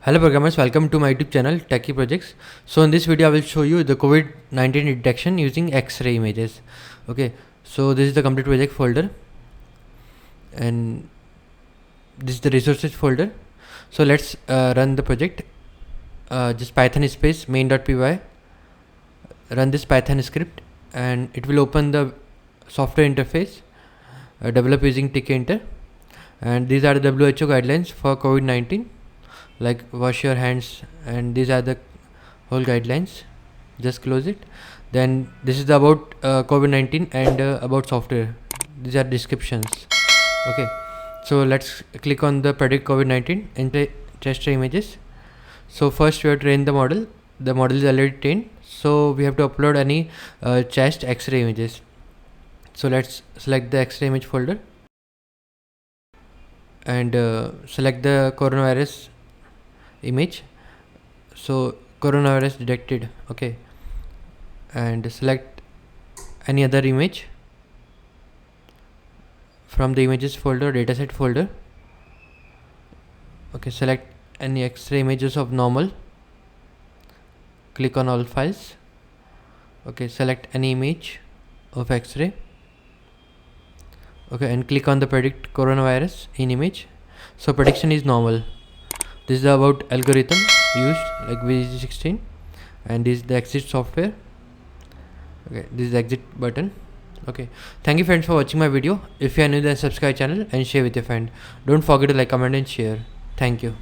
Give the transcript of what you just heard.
Hello programmers, welcome to my YouTube channel Techie Projects. So in this video I will show you the COVID-19 detection using X-ray images. Okay, so this is the complete project folder and this is the resources folder. So let's run the project. Just python space main.py, run this Python script and it will open the software interface developed using Tkinter, and these are the WHO guidelines for COVID-19, like wash your hands, and these are the whole guidelines. Just close it. Then this is the about COVID-19 and about software. These are descriptions. Okay, so let's click on the predict COVID-19 and test images. So first we have to train the model. The model is already trained, so we have to upload any chest X-ray images. So let's select the X-ray image folder and select the coronavirus image. So coronavirus detected. Okay, and select any other image from the images folder, dataset folder. Okay, select any X-ray images of normal, click on all files. Okay, select any image of X-ray. Okay, and click on the predict coronavirus in image. So prediction is normal. This is about algorithm used, like VG16, and this is the exit software. Okay, this is the exit button. Okay, thank you friends for watching my video. If you are new, then subscribe channel and share with your friend. Don't forget to like, comment and share. Thank you.